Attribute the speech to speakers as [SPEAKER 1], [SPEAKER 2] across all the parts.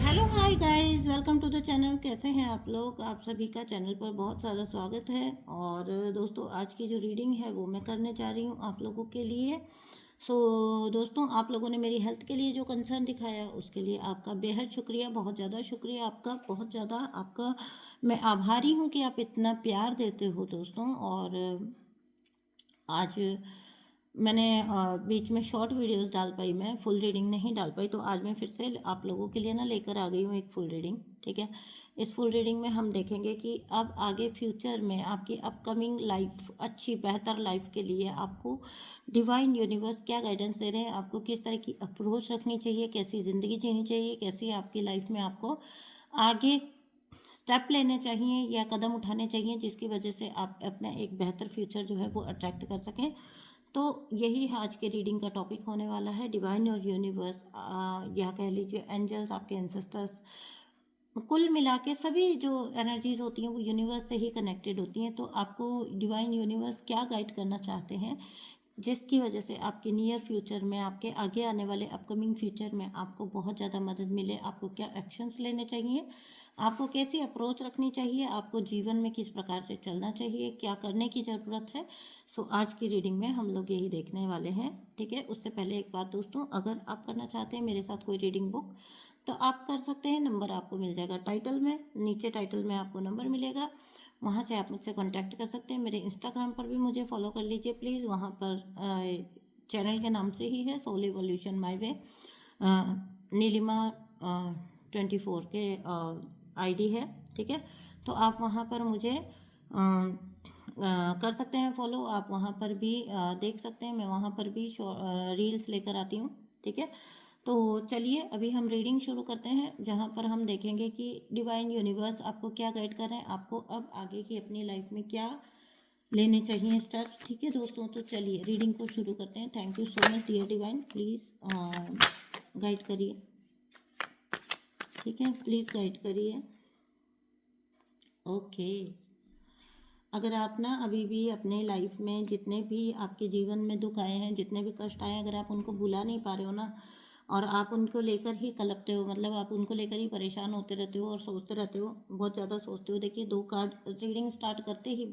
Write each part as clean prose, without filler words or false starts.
[SPEAKER 1] Hello hi guys, welcome to the channel. कैसे हैं आप लोग? आप सभी का चैनल पर बहुत ज़्यादा स्वागत है। और दोस्तों, आज की जो रीडिंग है वो मैं करने जा रही हूँ आप लोगों के लिए। दोस्तों, आप लोगों ने मेरी हेल्थ के लिए जो कंसर्न दिखाया उसके लिए आपका बेहद शुक्रिया, बहुत ज़्यादा शुक्रिया आपका, बहुत ज़्यादा आपका। मैं आभारी हूँ कि आप इतना प्यार देते हो दोस्तों। और आज मैंने बीच में शॉर्ट वीडियोस डाल पाई, मैं फुल रीडिंग नहीं डाल पाई, तो आज मैं फिर से आप लोगों के लिए ना लेकर आ गई हूँ एक फुल रीडिंग। ठीक है, इस फुल रीडिंग में हम देखेंगे कि अब आगे फ्यूचर में आपकी अपकमिंग लाइफ, अच्छी बेहतर लाइफ के लिए आपको डिवाइन यूनिवर्स क्या गाइडेंस दे रहे हैं, आपको किस तरह की अप्रोच रखनी चाहिए, कैसी ज़िंदगी जीनी चाहिए, कैसी आपकी लाइफ में आपको आगे स्टेप लेने चाहिए या कदम उठाने चाहिए जिसकी वजह से आप अपना एक बेहतर फ्यूचर जो है वो अट्रैक्ट कर सकें। तो यही आज के रीडिंग का टॉपिक होने वाला है। डिवाइन और यूनिवर्स, या कह लीजिए एंजल्स, आपके एंसेस्टर्स, कुल मिला के सभी जो एनर्जीज होती हैं वो यूनिवर्स से ही कनेक्टेड होती हैं। तो आपको डिवाइन यूनिवर्स क्या गाइड करना चाहते हैं जिसकी वजह से आपके नियर फ्यूचर में, आपके आगे आने वाले अपकमिंग फ्यूचर में आपको बहुत ज़्यादा मदद मिले। आपको क्या एक्शंस लेने चाहिए, आपको कैसी अप्रोच रखनी चाहिए, आपको जीवन में किस प्रकार से चलना चाहिए, क्या करने की ज़रूरत है। आज की रीडिंग में हम लोग यही देखने वाले हैं। ठीक है, उससे पहले एक बात दोस्तों, अगर आप करना चाहते हैं मेरे साथ कोई रीडिंग बुक तो आप कर सकते हैं। नंबर आपको मिल जाएगा टाइटल में, नीचे टाइटल में आपको नंबर मिलेगा, वहाँ से आप मुझसे कांटेक्ट कर सकते हैं। मेरे इंस्टाग्राम पर भी मुझे फॉलो कर लीजिए प्लीज़, वहाँ पर चैनल के नाम से ही है soul evolution my way. Nilima 24 के आईडी है। ठीक है, तो आप वहाँ पर मुझे कर सकते हैं फॉलो। आप वहाँ पर भी देख सकते हैं, मैं वहाँ पर भी रील्स लेकर आती हूँ। ठीक है, तो चलिए अभी हम रीडिंग शुरू करते हैं, जहाँ पर हम देखेंगे कि डिवाइन यूनिवर्स आपको क्या गाइड कर रहे हैं, आपको अब आगे की अपनी लाइफ में क्या लेने चाहिए स्टेप्स। ठीक है दोस्तों, तो चलिए रीडिंग को शुरू करते हैं। Thank you so much dear divine, please guide करिए। ठीक है, प्लीज़ गाइड करिए। ओके, अगर आप ना अभी भी अपने लाइफ में जितने भी आपके जीवन में दुख आए हैं, जितने भी कष्ट आए हैं, अगर आप उनको भुला नहीं पा रहे हो ना, और आप उनको लेकर ही कलपते हो, मतलब आप उनको लेकर ही परेशान होते रहते हो और सोचते रहते हो, बहुत ज़्यादा सोचते हो। देखिए, 2 कार्ड रीडिंग स्टार्ट करते ही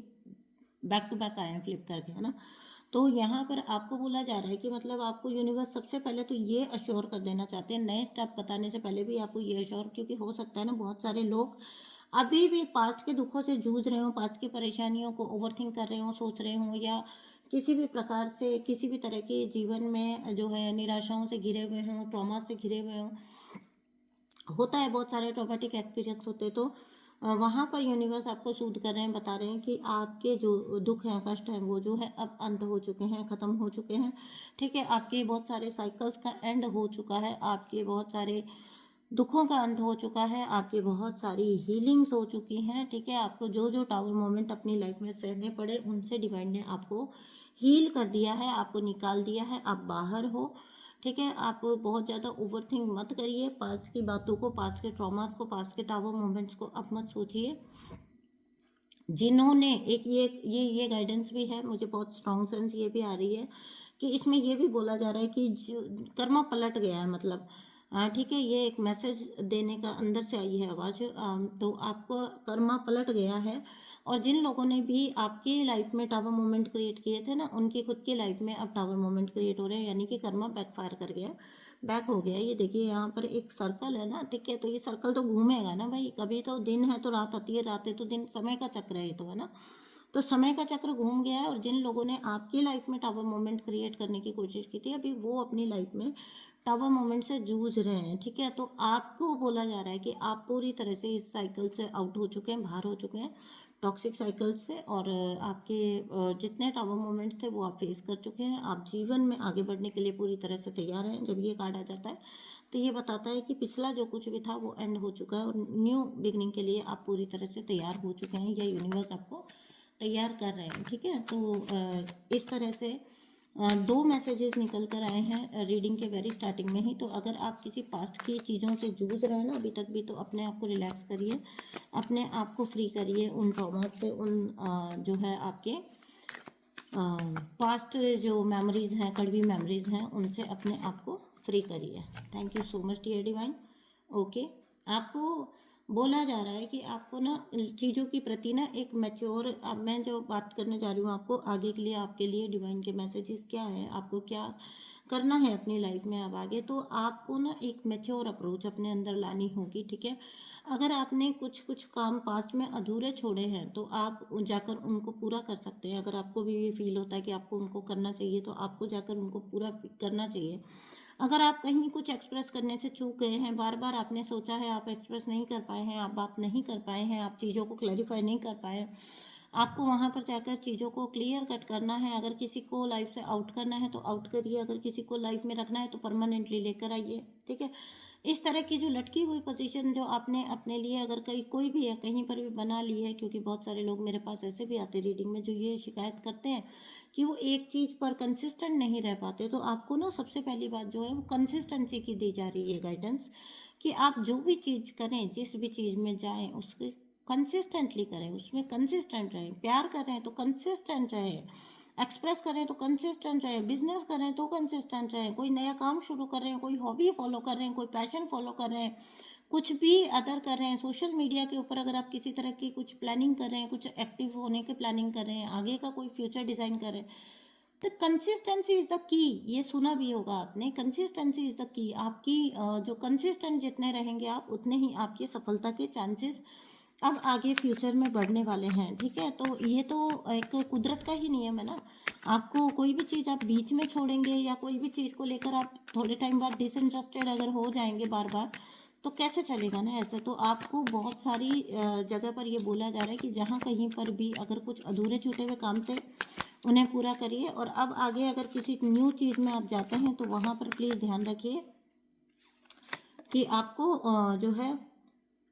[SPEAKER 1] बैक टू बैक आए हैं फ्लिप करके, है ना। तो यहाँ पर आपको बोला जा रहा है कि मतलब आपको यूनिवर्स सबसे पहले तो ये अश्योर कर देना चाहते हैं, नए स्टेप बताने से पहले भी आपको ये अश्योर, क्योंकि हो सकता है ना बहुत सारे लोग अभी भी पास्ट के दुखों से जूझ रहे हो, पास्ट की परेशानियों को ओवरथिंक कर रहे हो, सोच रहे हो, या किसी भी प्रकार से किसी भी तरह के जीवन में जो है निराशाओं से घिरे हुए हों, ट्रॉमा से घिरे हुए हों। होता है, बहुत सारे ट्रॉमेटिक एक्सपीरियंस होते हैं। तो वहाँ पर यूनिवर्स आपको सूद कर रहे हैं, बता रहे हैं कि आपके जो दुख हैं, कष्ट हैं, वो जो है अब अंत हो चुके हैं, ख़त्म हो चुके हैं। ठीक है, आपके बहुत सारे साइकिल्स का एंड हो चुका है, आपके बहुत सारे दुखों का अंत हो चुका है, आपकी बहुत सारी हीलिंग्स हो चुकी हैं। ठीक है, आपको जो जो टावर मोमेंट अपनी लाइफ में सहने पड़े उनसे डिवाइन ने आपको हील कर दिया है, आपको निकाल दिया है, आप बाहर हो। ठीक है, आप बहुत ज़्यादा ओवरथिंक मत करिए पास्ट की बातों को, पास्ट के ट्रॉमास को, पास्ट के टावर मोमेंट्स को अब मत सोचिए। जिन्होंने एक ये गाइडेंस भी है, मुझे बहुत स्ट्रॉन्ग सेंस ये भी आ रही है कि इसमें ये भी बोला जा रहा है कि कर्मा पलट गया है, मतलब ठीक है, ये एक मैसेज देने का अंदर से आई है आवाज़। तो आपको कर्मा पलट गया है, और जिन लोगों ने भी आपकी लाइफ में टावर मोमेंट क्रिएट किए थे ना, उनकी खुद की लाइफ में अब टावर मोमेंट क्रिएट हो रहे हैं, यानी कि कर्मा बैकफायर कर गया, बैक हो गया। ये देखिए यहाँ पर एक सर्कल है ना, ठीक है, तो ये सर्कल तो घूमेगा ना भाई, कभी तो दिन है तो रात आती है, रात है तो दिन, समय का चक्र है ये तो, है ना। तो समय का चक्र घूम गया है, और जिन लोगों ने आपकी लाइफ में टावर मोमेंट क्रिएट करने की कोशिश की थी, अभी वो अपनी लाइफ में टावर मोमेंट से जूझ रहे हैं। ठीक है, तो आपको बोला जा रहा है कि आप पूरी तरह से इस साइकिल से आउट हो चुके हैं, बाहर हो चुके हैं, टॉक्सिक साइकिल से, और आपके जितने टावर मोमेंट्स थे वो आप फेस कर चुके हैं। आप जीवन में आगे बढ़ने के लिए पूरी तरह से तैयार हैं। जब ये कार्ड आ जाता है तो ये बताता है कि पिछला जो कुछ भी था वो एंड हो चुका है, और न्यू बिगनिंग के लिए आप पूरी तरह से तैयार हो चुके हैं, या यूनिवर्स आपको तैयार कर रहे हैं। ठीक है, तो इस तरह से 2 मैसेजेस निकल कर आए हैं रीडिंग के वेरी स्टार्टिंग में ही। तो अगर आप किसी पास्ट की चीज़ों से जूझ रहे हैं ना अभी तक भी, तो अपने आप को रिलैक्स करिए, अपने आप को फ्री करिए उन ट्रॉमा से, उन जो है आपके पास्ट जो मेमोरीज हैं, कड़वी मेमोरीज हैं, उनसे अपने आप को फ्री करिए। Thank you so much dear divine. Okay, आपको बोला जा रहा है कि आपको ना चीज़ों की प्रति ना एक मैच्योर, अब मैं जो बात करने जा रही हूँ आपको आगे के लिए, आपके लिए डिवाइन के मैसेजेस क्या है, आपको क्या करना है अपनी लाइफ में अब आगे, तो आपको ना एक मैच्योर अप्रोच अपने अंदर लानी होगी, ठीक है। अगर आपने कुछ कुछ काम पास्ट में अधूरे छोड़े हैं तो आप जाकर उनको पूरा कर सकते हैं। अगर आपको भी ये फील होता है कि आपको उनको करना चाहिए तो आपको जाकर उनको पूरा करना चाहिए। अगर आप कहीं कुछ एक्सप्रेस करने से चूक गए हैं, बार बार आपने सोचा है, आप एक्सप्रेस नहीं कर पाए हैं, आप बात नहीं कर पाए हैं, आप चीज़ों को क्लैरिफाई नहीं कर पाए, आपको वहाँ पर जाकर चीज़ों को क्लियर कट करना है। अगर किसी को लाइफ से आउट करना है तो आउट करिए, अगर किसी को लाइफ में रखना है तो परमानेंटली लेकर आइए, ठीक है। इस तरह की जो लटकी हुई पोजीशन जो आपने अपने लिए अगर कहीं कोई भी है कहीं पर भी बना ली है, क्योंकि बहुत सारे लोग मेरे पास ऐसे भी आते रीडिंग में जो ये शिकायत करते हैं कि वो एक चीज़ पर कंसिस्टेंट नहीं रह पाते, तो आपको ना सबसे पहली बात जो है वो कंसिस्टेंसी की दी जा रही है गाइडेंस, कि आप जो भी चीज़ करें, जिस भी चीज़ में जाएं उसके कंसिस्टेंटली करें, उसमें कंसिस्टेंट रहें। प्यार करें तो कंसिस्टेंट रहें, एक्सप्रेस करें तो कंसिस्टेंट रहें, बिजनेस करें तो कंसिस्टेंट रहें, कोई नया काम शुरू कर रहे हैं, कोई हॉबी फॉलो कर रहे हैं, कोई पैशन फॉलो कर रहे हैं, कुछ भी अदर कर रहे हैं, सोशल मीडिया के ऊपर अगर आप किसी तरह की कुछ प्लानिंग कर रहे हैं, कुछ एक्टिव होने की प्लानिंग कर रहे हैं, आगे का कोई फ्यूचर डिज़ाइन कर रहे हैं, तो कंसिस्टेंसी इज़ द की। ये सुना भी होगा आपने, कंसिस्टेंसी इज़ द की। आपकी जो कंसिस्टेंट जितने रहेंगे आप, उतने ही आपकी सफलता के चांसेस अब आगे फ्यूचर में बढ़ने वाले हैं, ठीक है। तो ये तो एक कुदरत का ही नियम है ना। आपको कोई भी चीज़ आप बीच में छोड़ेंगे या कोई भी चीज़ को लेकर आप थोड़े टाइम बाद डिसइंटरेस्टेड अगर हो जाएंगे बार बार, तो कैसे चलेगा ना ऐसे। तो आपको बहुत सारी जगह पर ये बोला जा रहा है कि जहाँ कहीं पर भी अगर कुछ अधूरे छूटे हुए काम थे उन्हें पूरा करिए, और अब आगे अगर किसी न्यू चीज़ में आप जाते हैं तो वहाँ पर प्लीज़ ध्यान रखिए कि आपको जो है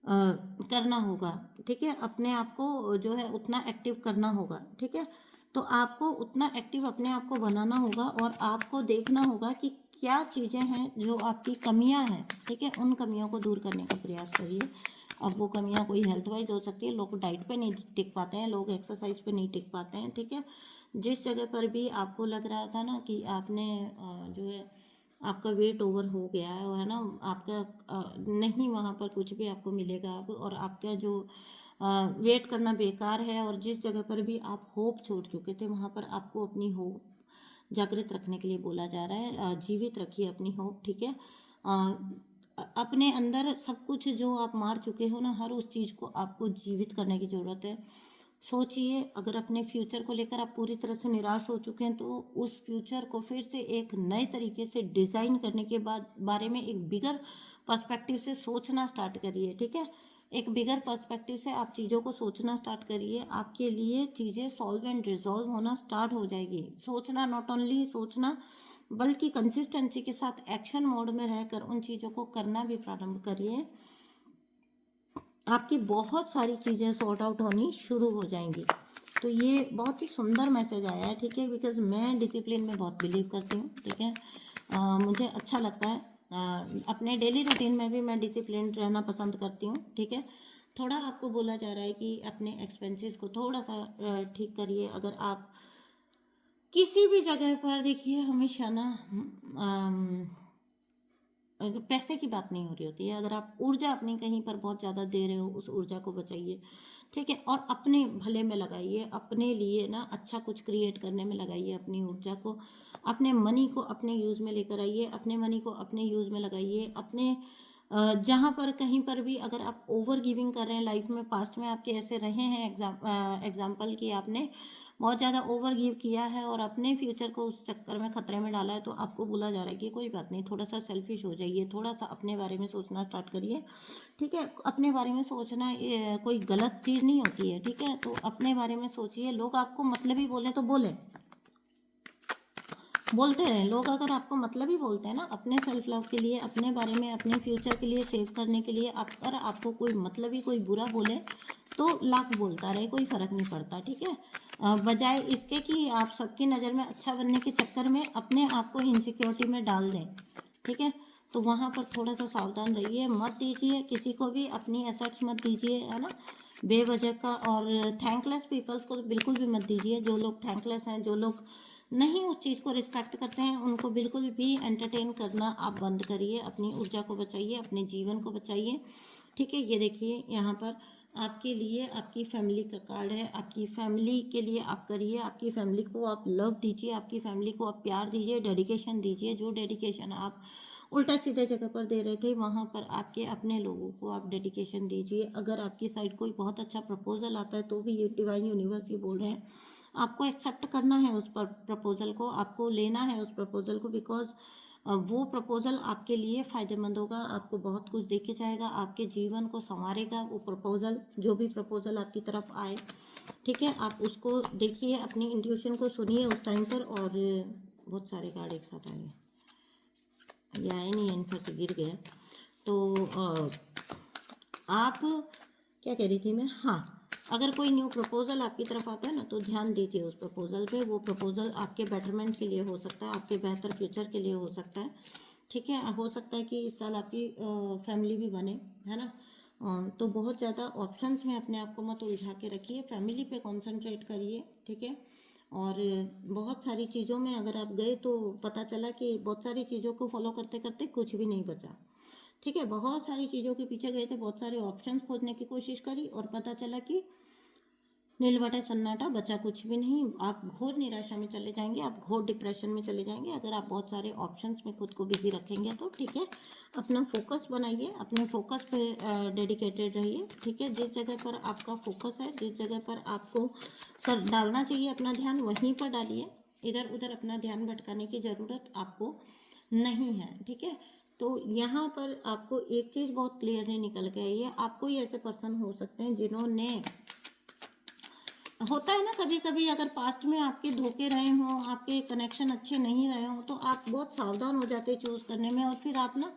[SPEAKER 1] करना होगा, ठीक है। अपने आप को जो है उतना एक्टिव करना होगा, ठीक है। तो आपको उतना एक्टिव अपने आप को बनाना होगा, और आपको देखना होगा कि क्या चीज़ें हैं जो आपकी कमियां हैं, ठीक है। उन कमियों को दूर करने का प्रयास करिए। अब वो कमियां कोई हेल्थ वाइज हो सकती है, लोग डाइट पे नहीं टिक पाते हैं, लोग एक्सरसाइज पे नहीं टिक पाते हैं, ठीक है। जिस जगह पर भी आपको लग रहा था ना कि आपने जो है आपका वेट ओवर हो गया है ना, आपका नहीं वहाँ पर कुछ भी आपको मिलेगा अब, और आपका जो वेट करना बेकार है, और जिस जगह पर भी आप होप छोड़ चुके थे वहाँ पर आपको अपनी होप जागृत रखने के लिए बोला जा रहा है। जीवित रखिए अपनी होप, ठीक है। अपने अंदर सब कुछ जो आप मार चुके हो ना, हर उस चीज़ को आपको जीवित करने की ज़रूरत है। सोचिए, अगर अपने फ्यूचर को लेकर आप पूरी तरह से निराश हो चुके हैं तो उस फ्यूचर को फिर से एक नए तरीके से डिज़ाइन करने के बाद बारे में एक बिगर पर्सपेक्टिव से सोचना स्टार्ट करिए, ठीक है। एक बिगर पर्सपेक्टिव से आप चीज़ों को सोचना स्टार्ट करिए, आपके लिए चीज़ें सॉल्व एंड रिजॉल्व होना स्टार्ट हो जाएगी। सोचना, नॉट ओनली सोचना, बल्कि कंसिस्टेंसी के साथ एक्शन मोड में रहकर उन चीज़ों को करना भी प्रारंभ करिए। आपकी बहुत सारी चीज़ें सॉर्ट आउट होनी शुरू हो जाएंगी। तो ये बहुत ही सुंदर मैसेज आया है, ठीक है, बिकॉज मैं डिसिप्लिन में बहुत बिलीव करती हूँ, ठीक है। मुझे अच्छा लगता है, अपने डेली रूटीन में भी मैं डिसिप्लिन रहना पसंद करती हूँ, ठीक है। थोड़ा आपको बोला जा रहा है कि अपने एक्सपेंसेस को थोड़ा सा ठीक करिए। अगर आप किसी भी जगह पर देखिए, हमेशा ना अगर पैसे की बात नहीं हो रही होती है, अगर आप ऊर्जा अपनी कहीं पर बहुत ज़्यादा दे रहे हो, उस ऊर्जा को बचाइए, ठीक है, और अपने भले में लगाइए, अपने लिए ना अच्छा कुछ क्रिएट करने में लगाइए अपनी ऊर्जा को। अपने मनी को अपने यूज़ में लेकर आइए, अपने मनी को अपने यूज़ में लगाइए। अपने जहाँ पर कहीं पर भी अगर आप ओवर गिविंग कर रहे हैं लाइफ में, पास्ट में आपके ऐसे रहे हैं एग्जाम्पल कि आपने बहुत ज़्यादा ओवर गिव किया है और अपने फ्यूचर को उस चक्कर में खतरे में डाला है, तो आपको बोला जा रहा है कि कोई बात नहीं, थोड़ा सा सेल्फिश हो जाइए, थोड़ा सा अपने बारे में सोचना स्टार्ट करिए, ठीक है। अपने बारे में सोचना कोई गलत चीज़ नहीं होती है, ठीक है। तो अपने बारे में सोचिए। लोग आपको मतलब ही बोले तो बोलते रहें, लोग अगर आपको मतलब ही बोलते हैं ना, अपने सेल्फ लव के लिए, अपने बारे में, अपने फ्यूचर के लिए सेव करने के लिए, आप अगर आपको कोई मतलब ही कोई बुरा बोले तो लाख बोलता रहे, कोई फ़र्क नहीं पड़ता, ठीक है। बजाय इसके कि आप सबकी नज़र में अच्छा बनने के चक्कर में अपने आप को इनसिक्योरिटी में डाल दें, ठीक है। तो वहाँ पर थोड़ा सा सावधान रहिए, मत दीजिए किसी को भी अपनी एसेट्स, मत दीजिए, है ना, बेवजह का। और थैंकलेस पीपल्स को तो बिल्कुल भी मत दीजिए। जो लोग थैंकलेस हैं, जो लोग नहीं उस चीज़ को रिस्पेक्ट करते हैं, उनको बिल्कुल भी एंटरटेन करना आप बंद करिए। अपनी ऊर्जा को बचाइए, अपने जीवन को बचाइए, ठीक है, ये देखिए यहाँ पर आपके लिए आपकी फैमिली का कार्ड है। आपकी फैमिली के लिए आप करिए, आपकी फैमिली को आप लव दीजिए, आपकी फैमिली को आप प्यार दीजिए, डेडिकेशन दीजिए। जो डेडिकेशन आप उल्टा सीधे जगह पर दे रहे थे, वहाँ पर आपके अपने लोगों को आप डेडिकेशन दीजिए। अगर आपकी साइड कोई बहुत अच्छा प्रपोजल आता है तो भी ये डिवाइन यूनिवर्स ये बोल रहे हैं आपको एक्सेप्ट करना है उस पर प्रपोजल को, आपको लेना है उस प्रपोजल को, बिकॉज वो प्रपोजल आपके लिए फ़ायदेमंद होगा, आपको बहुत कुछ दे के जाएगा, आपके जीवन को संवारेगा वो प्रपोजल। जो भी प्रपोजल आपकी तरफ आए, ठीक है, आप उसको देखिए, अपनी इंट्यूशन को सुनिए उस टाइम पर। और बहुत सारे कार्ड एक साथ आए, ये आए नहीं, इनफैक्ट गिर गया। तो आप क्या कह रही थी मैं, हाँ, अगर कोई न्यू प्रपोजल आपकी तरफ आता है ना तो ध्यान दीजिए उस प्रपोजल पे। वो प्रपोजल आपके बेटरमेंट के लिए हो सकता है, आपके बेहतर फ्यूचर के लिए हो सकता है, ठीक है। हो सकता है कि इस साल आपकी फैमिली भी बने, है ना। तो बहुत ज़्यादा ऑप्शंस में अपने आप को मत उलझा के रखिए, फैमिली पे कंसंट्रेट करिए, ठीक है। और बहुत सारी चीज़ों में अगर आप गए तो पता चला कि बहुत सारी चीज़ों को फॉलो करते करते कुछ भी नहीं बचा, ठीक है। बहुत सारी चीज़ों के पीछे गए थे, बहुत सारे ऑप्शंस खोजने की कोशिश करी और पता चला कि नीलबटा सन्नाटा, बचा कुछ भी नहीं। आप घोर निराशा में चले जाएंगे, आप घोर डिप्रेशन में चले जाएंगे अगर आप बहुत सारे ऑप्शंस में खुद को बिजी रखेंगे तो, ठीक है। अपना फोकस बनाइए, अपने फोकस पे डेडिकेटेड रहिए, ठीक है। जिस जगह पर आपका फोकस है, जिस जगह पर आपको कर डालना चाहिए अपना ध्यान, वहीं पर डालिए। इधर उधर अपना ध्यान भटकाने की ज़रूरत आपको नहीं है, ठीक है। तो यहाँ पर आपको एक चीज़ बहुत क्लियरली निकल के आई है, आपको ही ऐसे पर्सन हो सकते हैं जिन्होंने, होता है ना कभी कभी, अगर पास्ट में आपके धोखे रहे हों, आपके कनेक्शन अच्छे नहीं रहे हों, तो आप बहुत सावधान हो जाते हैं चूज़ करने में। और फिर आप ना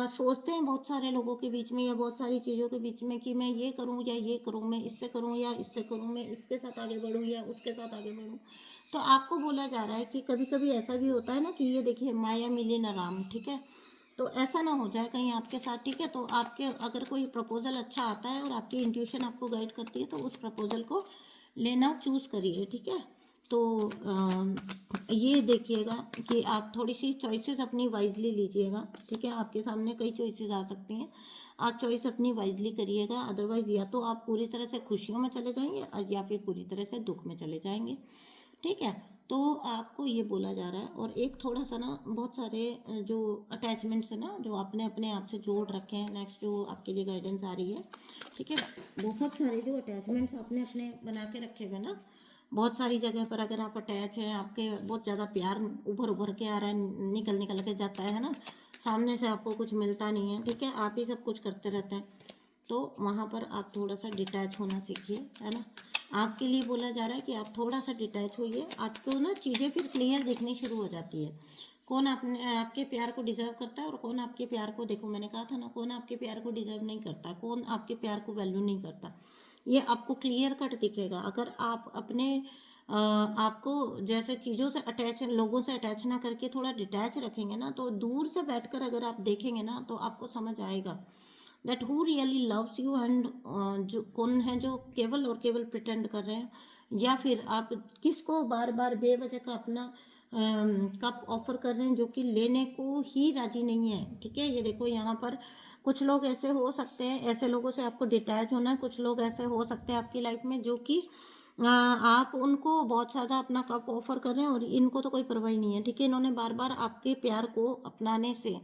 [SPEAKER 1] सोचते हैं बहुत सारे लोगों के बीच में या बहुत सारी चीज़ों के बीच में कि मैं ये करूं या ये करूं, मैं इससे करूं या इससे करूं, मैं इसके साथ आगे बढ़ूं या उसके साथ आगे बढ़ूं। तो आपको बोला जा रहा है कि कभी कभी ऐसा भी होता है ना कि ये देखिए, माया मिली न राम, ठीक है। तो ऐसा ना हो जाए कहीं आपके साथ, ठीक है। तो आपके अगर कोई प्रपोजल अच्छा आता है और आपकी इंट्यूशन आपको गाइड करती है तो उस प्रपोजल को लेना चूज़ करिए, ठीक है। तो ये देखिएगा कि आप थोड़ी सी चॉइसेस अपनी वाइजली लीजिएगा, ठीक है। आपके सामने कई चॉइसेस आ सकती हैं, आप चॉइस अपनी वाइजली करिएगा। अदरवाइज या तो आप पूरी तरह से खुशियों में चले जाएंगे और या फिर पूरी तरह से दुख में चले जाएंगे, ठीक है। तो आपको ये बोला जा रहा है। और एक थोड़ा सा ना, बहुत सारे जो अटैचमेंट्स है ना जो आपने अपने आप से जोड़ रखे हैं, नेक्स्ट जो आपके लिए गाइडेंस आ रही है, ठीक है। बहुत सारे जो अटैचमेंट्स आपने अपने बना के रखे हुए ना, बहुत सारी जगह पर अगर आप अटैच हैं, आपके बहुत ज़्यादा प्यार उभर उभर के आ रहा है, निकल निकल के जाता है ना, सामने से आपको कुछ मिलता नहीं है, ठीक है, आप ही सब कुछ करते रहते हैं। तो वहाँ पर आप थोड़ा सा डिटैच होना सीखिए, है ना। आपके लिए बोला जा रहा है कि आप थोड़ा सा डिटैच होइए, आपको ना चीज़ें फिर क्लियर दिखनी शुरू हो जाती है। कौन आपने आपके प्यार को डिजर्व करता है और कौन आपके प्यार को, देखो मैंने कहा था ना, कौन आपके प्यार को डिजर्व नहीं करता, कौन आपके प्यार को वैल्यू नहीं करता, ये आपको क्लियर कट दिखेगा। अगर आप अपने आपको जैसे चीज़ों से अटैच, लोगों से अटैच ना करके थोड़ा डिटैच रखेंगे ना, तो दूर से बैठकर अगर आप देखेंगे ना तो आपको समझ आएगा that who really loves you. And जो कौन है जो केवल और केवल प्रिटेंड कर रहे हैं, या फिर आप किसको बार बार बेवजह का अपना कप ऑफर कर रहे हैं जो कि लेने को ही राजी नहीं है, ठीक है। ये देखो यहाँ पर कुछ लोग ऐसे हो सकते हैं, ऐसे लोगों से आपको डिटैच होना है। कुछ लोग ऐसे हो सकते हैं आपकी लाइफ में जो कि आप उनको बहुत ज़्यादा अपना कप ऑफर कर रहे हैं और इनको तो कोई परवाह ही नहीं है, ठीक है। इन्होंने बार बार आपके प्यार को अपनाने से,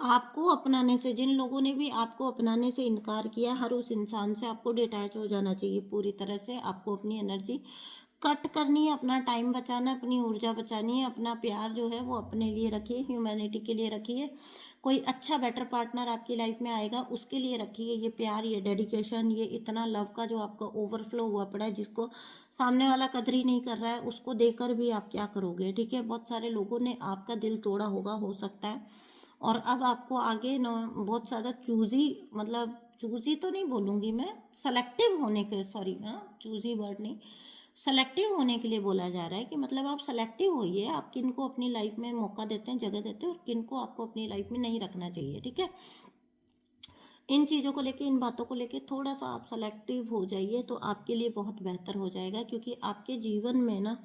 [SPEAKER 1] आपको अपनाने से, जिन लोगों ने भी आपको अपनाने से इनकार किया, हर उस इंसान से आपको डिटैच हो जाना चाहिए पूरी तरह से। आपको अपनी एनर्जी कट करनी है, अपना टाइम बचाना है, अपनी ऊर्जा बचानी है, अपना प्यार जो है वो अपने लिए रखिए, ह्यूमैनिटी के लिए रखिए। कोई अच्छा बेटर पार्टनर आपकी लाइफ में आएगा उसके लिए रखिए ये प्यार, ये डेडिकेशन, ये इतना लव का जो आपका ओवरफ्लो हुआ पड़ा है, जिसको सामने वाला कदर ही नहीं कर रहा है, उसको देकर भी आप क्या करोगे, ठीक है। बहुत सारे लोगों ने आपका दिल तोड़ा होगा, हो सकता है। और अब आपको आगे न बहुत ज़्यादा चूज़ी, मतलब चूज़ी तो नहीं बोलूँगी मैं, सेलेक्टिव होने के, सॉरी, हाँ चूज़ी वर्ड नहीं, सेलेक्टिव होने के लिए बोला जा रहा है कि मतलब आप सेलेक्टिव होइए, आप किन को अपनी लाइफ में मौका देते हैं, जगह देते हैं, और किन को आपको अपनी लाइफ में नहीं रखना चाहिए, ठीक है। इन चीज़ों को लेके, इन बातों को लेके थोड़ा सा आप सेलेक्टिव हो जाइए तो आपके लिए बहुत बेहतर हो जाएगा। क्योंकि आपके जीवन में ना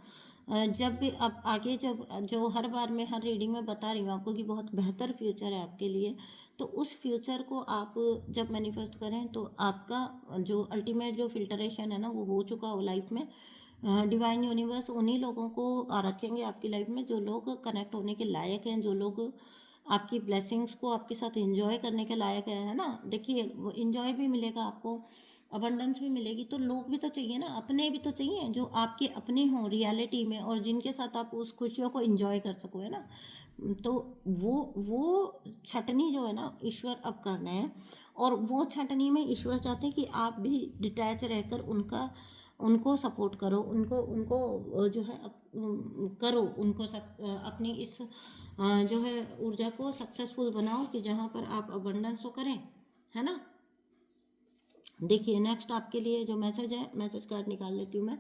[SPEAKER 1] जब भी अब आगे जब जो हर बार मैं हर रीडिंग में बता रही हूँ आपको कि बहुत बेहतर फ्यूचर है आपके लिए, तो उस फ्यूचर को आप जब मैनिफेस्ट करें तो आपका जो अल्टीमेट जो फिल्टरेशन है ना वो हो चुका हो लाइफ में। डिवाइन यूनिवर्स उन्हीं लोगों को रखेंगे आपकी लाइफ में जो लोग कनेक्ट होने के लायक हैं, जो लोग आपकी ब्लेसिंग्स को आपके साथ एंजॉय करने के लायक है ना। देखिए वो एंजॉय भी मिलेगा आपको, अबंडेंस भी मिलेगी, तो लोग भी तो चाहिए ना, अपने भी तो चाहिए जो आपके अपने हों रियलिटी में और जिनके साथ आप उस खुशियों को एंजॉय कर सको, है ना। तो वो छटनी जो है ना ईश्वर अब कर रहे हैं, और वो छटनी में ईश्वर चाहते हैं कि आप भी डिटैच रहकर उनको सपोर्ट करो, उनको उनको जो है करो, उनको अपनी इस जो है ऊर्जा को सक्सेसफुल बनाओ कि जहाँ पर आप अबंडेंस तो करें, है ना। देखिए नेक्स्ट आपके लिए जो मैसेज है, मैसेज कार्ड निकाल लेती हूँ मैं।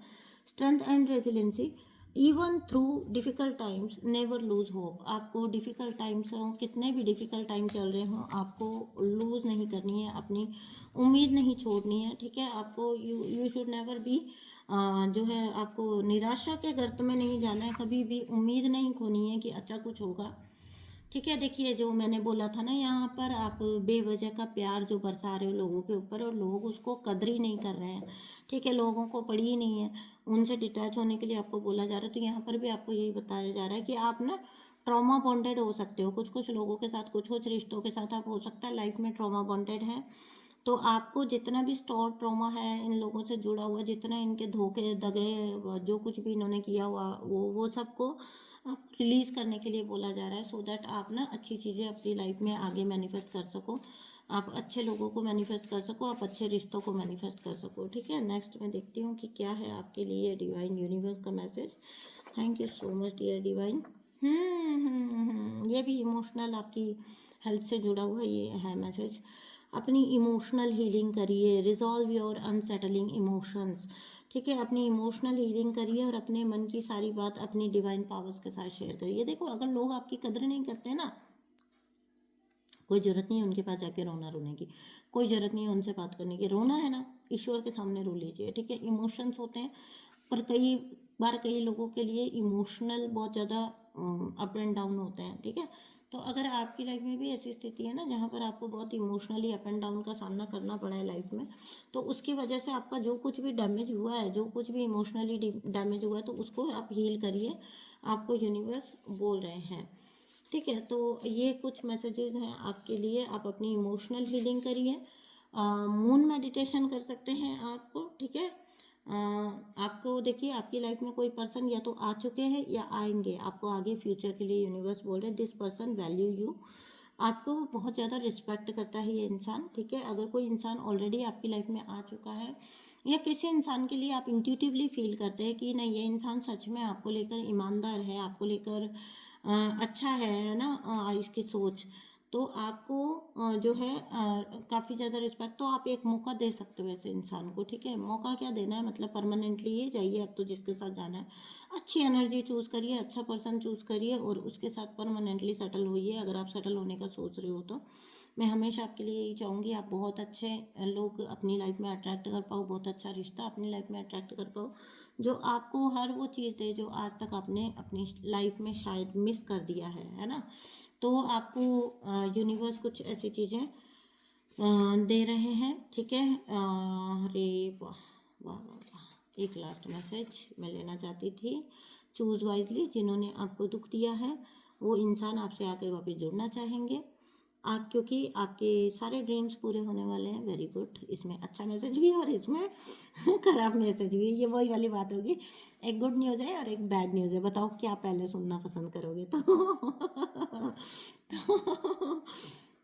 [SPEAKER 1] Strength and resiliency, even through difficult times never lose hope. आपको डिफ़िकल्ट टाइम्स हों, कितने भी डिफ़िकल्ट टाइम चल रहे हों, आपको लूज़ नहीं करनी है, अपनी उम्मीद नहीं छोड़नी है, ठीक है। आपको यू शुड नेवर बी जो है आपको निराशा के गर्त में नहीं जाना है, कभी भी उम्मीद नहीं खोनी है कि अच्छा कुछ होगा, ठीक है। देखिए जो मैंने बोला था ना, यहाँ पर आप बेवजह का प्यार जो बरसा रहे हो लोगों के ऊपर और लोग उसको कदर ही नहीं कर रहे हैं, ठीक है, लोगों को पड़ी ही नहीं है, उनसे डिटैच होने के लिए आपको बोला जा रहा है। तो यहाँ पर भी आपको यही बताया जा रहा है कि आप ना ट्रॉमा बॉन्डेड हो सकते हो, कुछ कुछ लोगों के साथ, कुछ कुछ रिश्तों के साथ आप हो सकता है लाइफ में ट्रॉमा बॉन्डेड है। तो आपको जितना भी स्टोर ट्रॉमा है इन लोगों से जुड़ा हुआ, जितना इनके धोखे दगे जो कुछ भी इन्होंने किया हुआ, वो सबको आप रिलीज़ करने के लिए बोला जा रहा है, सो दैट आप ना अच्छी चीज़ें अपनी लाइफ में आगे मैनिफेस्ट कर सको, आप अच्छे लोगों को मैनिफेस्ट कर सको, आप अच्छे रिश्तों को मैनिफेस्ट कर सको, ठीक है। नेक्स्ट मैं देखती हूँ कि क्या है आपके लिए डिवाइन यूनिवर्स का message. Thank you so much dear divine. ये भी इमोशनल आपकी हेल्थ से जुड़ा हुआ ये है मैसेज। अपनी इमोशनल हीलिंग करिए, रिजॉल्व योर अनसेटलिंग इमोशंस, ठीक है। अपनी इमोशनल हीलिंग करिए और अपने मन की सारी बात अपनी डिवाइन पावर्स के साथ शेयर करिए। देखो अगर लोग आपकी कदर नहीं करते ना, कोई ज़रूरत नहीं है उनके पास जाके रोने की, कोई ज़रूरत नहीं है उनसे बात करने की। रोना है ना ईश्वर के सामने रो लीजिए, ठीक है। इमोशंस होते हैं, पर कई बार कई लोगों के लिए इमोशनल बहुत ज़्यादा अप एंड डाउन होते हैं, ठीक है। तो अगर आपकी लाइफ में भी ऐसी स्थिति है ना जहाँ पर आपको बहुत इमोशनली अप एंड डाउन का सामना करना पड़ा है लाइफ में, तो उसकी वजह से आपका जो कुछ भी डैमेज हुआ है, जो कुछ भी इमोशनली डैमेज हुआ है, तो उसको आप हील करिए, आपको यूनिवर्स बोल रहे हैं, ठीक है। तो ये कुछ मैसेजेस हैं आपके लिए, आप अपनी इमोशनल हीलिंग करिए, मून मेडिटेशन कर सकते हैं आपको, ठीक है। आपको देखिए आपकी लाइफ में कोई पर्सन या तो आ चुके हैं या आएंगे, आपको आगे फ्यूचर के लिए यूनिवर्स बोल रहे हैं दिस पर्सन वैल्यू यू, आपको बहुत ज़्यादा रिस्पेक्ट करता है ये इंसान, ठीक है। अगर कोई इंसान ऑलरेडी आपकी लाइफ में आ चुका है या किसी इंसान के लिए आप इंट्यूटिवली फील करते हैं कि नहीं ये इंसान सच में आपको लेकर ईमानदार है, आपको लेकर अच्छा है ना, इसकी सोच, तो आपको जो है काफ़ी ज़्यादा रिस्पेक्ट, तो आप एक मौका दे सकते हो ऐसे इंसान को, ठीक है। मौका क्या देना है, मतलब परमानेंटली ही जाइए अब तो जिसके साथ जाना है, अच्छी एनर्जी चूज़ करिए, अच्छा पर्सन चूज़ करिए और उसके साथ परमानेंटली सेटल होइए। अगर आप सेटल होने का सोच रहे हो तो मैं हमेशा आपके लिए यही चाहूँगी आप बहुत अच्छे लोग अपनी लाइफ में अट्रैक्ट कर पाओ, बहुत अच्छा रिश्ता अपनी लाइफ में अट्रैक्ट कर पाओ जो आपको हर वो चीज़ दे जो आज तक आपने अपनी लाइफ में शायद मिस कर दिया है ना। तो आपको यूनिवर्स कुछ ऐसी चीज़ें दे रहे हैं, ठीक है। अरे वाह वाह वाह वाह, एक लास्ट मैसेज मैं लेना चाहती थी। चूज़ वाइजली, जिन्होंने आपको दुख दिया है वो इंसान आपसे आकर वापस जुड़ना चाहेंगे आप, क्योंकि आपके सारे ड्रीम्स पूरे होने वाले हैं। वेरी गुड, इसमें अच्छा मैसेज भी है और इसमें खराब मैसेज भी है, ये वही वाली बात होगी, एक गुड न्यूज़ है और एक बैड न्यूज़ है, बताओ क्या पहले सुनना पसंद करोगे।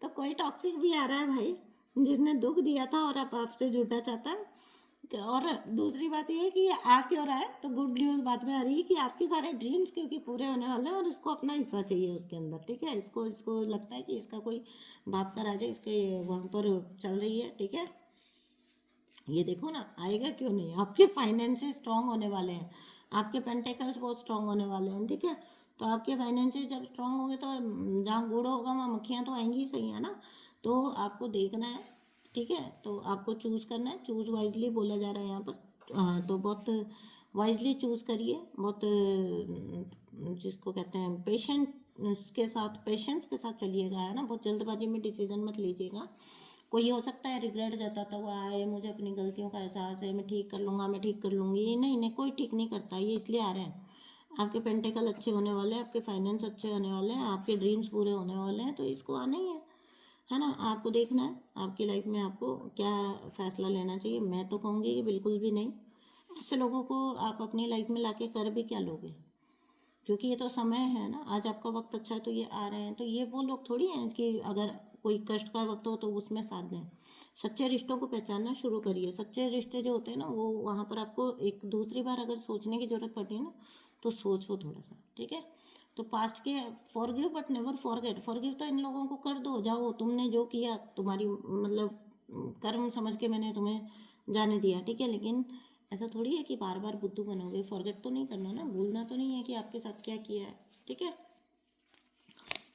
[SPEAKER 1] तो कोई टॉक्सिक भी आ रहा है भाई जिसने दुख दिया था और अब आपसे जुड़ना चाहता है, और दूसरी बात ये है कि ये आ क्यों रहा है, तो गुड न्यूज़ बाद में आ रही है कि आपके सारे ड्रीम्स क्योंकि पूरे होने वाले हैं और इसको अपना हिस्सा चाहिए उसके अंदर, ठीक है। इसको इसको लगता है कि इसका कोई बाप का राजा इसके वहाँ पर चल रही है, ठीक है। ये देखो ना आएगा क्यों नहीं, आपके फाइनेंसेस स्ट्रांग होने वाले हैं, आपके पेंटिकल्स बहुत स्ट्रांग होने वाले हैं, ठीक है। तो आपके फाइनेंसेस जब स्ट्रांग होंगे तो जहाँ गुड़ होगा वहाँ मक्खियाँ तो आएंगी ही सही, है ना। तो आपको देखना है, ठीक है। तो आपको चूज़ करना है, चूज़ वाइजली बोला जा रहा है यहाँ पर। तो बहुत वाइजली चूज़ करिए, बहुत जिसको कहते हैं पेशेंस के साथ चलिएगा, है ना। बहुत जल्दबाजी में डिसीजन मत लीजिएगा। कोई हो सकता है रिग्रेट जताता हुआ आए, मुझे अपनी गलतियों का एहसास है, मैं ठीक कर लूँगा, मैं ठीक कर लूँगी। नहीं नहीं, कोई ठीक नहीं करता, ये इसलिए आ रहे हैं। आपके पेंटिकल अच्छे होने वाले हैं, आपके फाइनेंस अच्छे होने वाले हैं, आपके ड्रीम्स पूरे होने वाले हैं, तो इसको आना ही है ना। आपको देखना है आपकी लाइफ में आपको क्या फ़ैसला लेना चाहिए। मैं तो कहूँगी कि बिल्कुल भी नहीं। ऐसे लोगों को आप अपनी लाइफ में लाके कर भी क्या लोगे, क्योंकि ये तो समय है ना। आज आपका वक्त अच्छा है तो ये आ रहे हैं, तो ये वो लोग थोड़ी हैं कि अगर कोई कष्ट का वक्त हो तो उसमें साथ दें। सच्चे रिश्तों को पहचानना शुरू करिए। सच्चे रिश्ते जो होते हैं ना, वो वहाँ पर आपको एक दूसरी बार अगर सोचने की ज़रूरत पड़ती है ना, तो सोचो थोड़ा सा, ठीक है। तो पास्ट के forgive but never forget. Forgive तो इन लोगों को कर दो, जाओ, तुमने जो किया तुम्हारी मतलब कर्म समझ के मैंने तुम्हें जाने दिया, ठीक है। लेकिन ऐसा थोड़ी है कि बार बार बुद्धू बनोगे। फॉरगेट तो नहीं करना ना, भूलना तो नहीं है कि आपके साथ क्या किया है, ठीक है।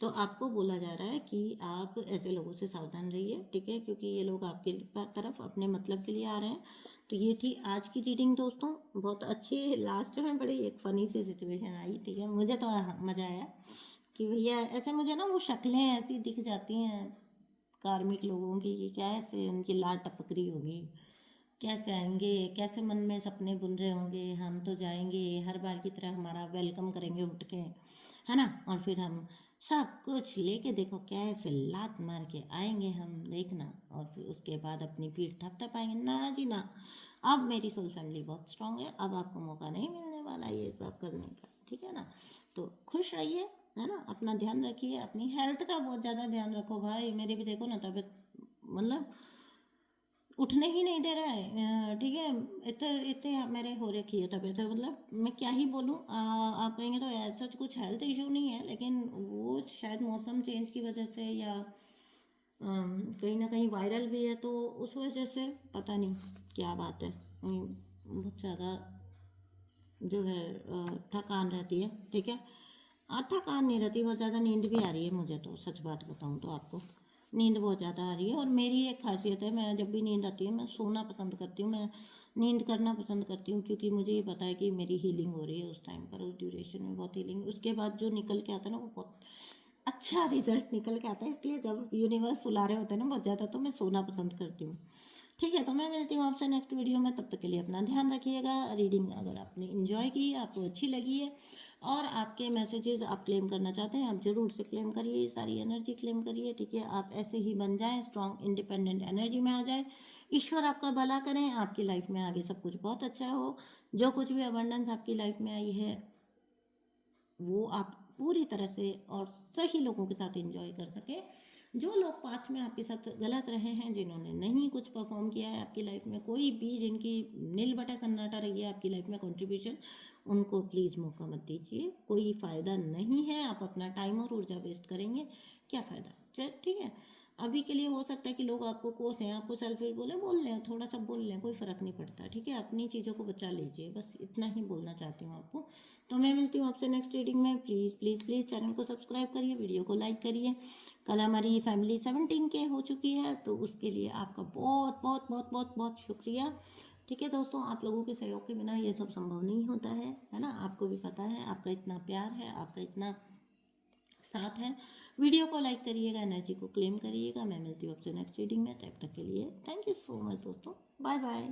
[SPEAKER 1] तो आपको बोला जा रहा है कि आप ऐसे लोगों से सावधान रहिए, ठीक है, क्योंकि ये लोग आपके तरफ अपने मतलब के लिए आ रहे हैं। तो ये थी आज की रीडिंग दोस्तों, बहुत अच्छी। लास्ट में बड़ी एक फ़नी सी सिचुएशन आई, ठीक है। मुझे तो मज़ा आया कि भैया ऐसे मुझे ना वो शक्लें ऐसी दिख जाती हैं कार्मिक लोगों की कि कैसे उनकी लाट टपक रही होगी, कैसे आएंगे, कैसे मन में सपने बुन रहे होंगे, हम तो जाएंगे हर बार की तरह, हमारा वेलकम करेंगे उठ के, है ना। और फिर हम सब कुछ लेके देखो कैसे लात मार के आएंगे हम, देखना। और फिर उसके बाद अपनी पीठ थपथपाएंगे। ना जी ना, अब मेरी सोल फैमिली बहुत स्ट्रांग है, अब आपको मौका नहीं मिलने वाला ये सब करने का, ठीक है ना। तो खुश रहिए, है ना। अपना ध्यान रखिए, अपनी हेल्थ का बहुत ज़्यादा ध्यान रखो भाई। मेरी भी देखो ना तबीयत मतलब उठने ही नहीं दे रहा है, ठीक है। इतने इतने मेरे हो रखी है तबीयत, मतलब मैं क्या ही बोलूँ। आप कहेंगे तो ऐसा कुछ हेल्थ इशू नहीं है, लेकिन वो शायद मौसम चेंज की वजह से या कहीं ना कहीं वायरल भी है, तो उस वजह से पता नहीं क्या बात है। बहुत ज़्यादा जो है थकान रहती है, ठीक है। थकान नहीं रहती, बहुत ज़्यादा नींद भी आ रही है मुझे, तो सच बात बताऊँ तो आपको नींद बहुत ज़्यादा आ रही है। और मेरी एक खासियत है, मैं जब भी नींद आती है मैं सोना पसंद करती हूँ, मैं नींद करना पसंद करती हूँ, क्योंकि मुझे ये पता है कि मेरी हीलिंग हो रही है उस टाइम पर, उस ड्यूरेशन में बहुत हीलिंग। उसके बाद जो निकल के आता है ना, वो बहुत अच्छा रिजल्ट निकल के आता है। इसलिए जब यूनिवर्स सुला रहे होते हैं ना बहुत ज़्यादा, तो मैं सोना पसंद करती हूँ, ठीक है। तो मैं मिलती हूँ आपसे नेक्स्ट वीडियो में, तब तक के लिए अपना ध्यान रखिएगा। रीडिंग अगर आपने इन्जॉय की, आपको अच्छी लगी है और आपके मैसेजेस आप क्लेम करना चाहते हैं, आप ज़रूर से क्लेम करिए, सारी एनर्जी क्लेम करिए, ठीक है। आप ऐसे ही बन जाएं, स्ट्रॉन्ग इंडिपेंडेंट एनर्जी में आ जाए। ईश्वर आपका भला करें, आपकी लाइफ में आगे सब कुछ बहुत अच्छा हो। जो कुछ भी अबंडेंस आपकी लाइफ में आई है, वो आप पूरी तरह से और सही लोगों के साथ एंजॉय कर सके। जो लोग पास्ट में आपके साथ गलत रहे हैं, जिन्होंने नहीं कुछ परफॉर्म किया है आपकी लाइफ में, कोई भी जिनकी नील बटा सन्नाटा रही है आपकी लाइफ में कंट्रीब्यूशन, उनको प्लीज़ मौका मत दीजिए। कोई फ़ायदा नहीं है, आप अपना टाइम और ऊर्जा वेस्ट करेंगे, क्या फ़ायदा। चल ठीक है, अभी के लिए हो सकता है कि लोग आपको कोसें, आपको सेल्फिश बोल लें, थोड़ा सा बोल लें, कोई फ़र्क नहीं पड़ता, ठीक है। अपनी चीज़ों को बचा लीजिए, बस इतना ही बोलना चाहती हूँ आपको। तो मैं मिलती हूँ आपसे नेक्स्ट रीडिंग में। प्लीज़ प्लीज़ प्लीज़ चैनल को सब्सक्राइब करिए, वीडियो को लाइक करिए। कल हमारी फैमिली 17 के हो चुकी है, तो उसके लिए आपका बहुत बहुत बहुत बहुत बहुत शुक्रिया, ठीक है दोस्तों। आप लोगों के सहयोग के बिना ये सब संभव नहीं होता है ना। आपको भी पता है, आपका इतना प्यार है, आपका इतना साथ है। वीडियो को लाइक करिएगा, एनर्जी को क्लेम करिएगा। मैं मिलती हूँ आपसे नेक्स्ट रीडिंग में, तब तक के लिए थैंक यू सो मच दोस्तों, बाय बाय।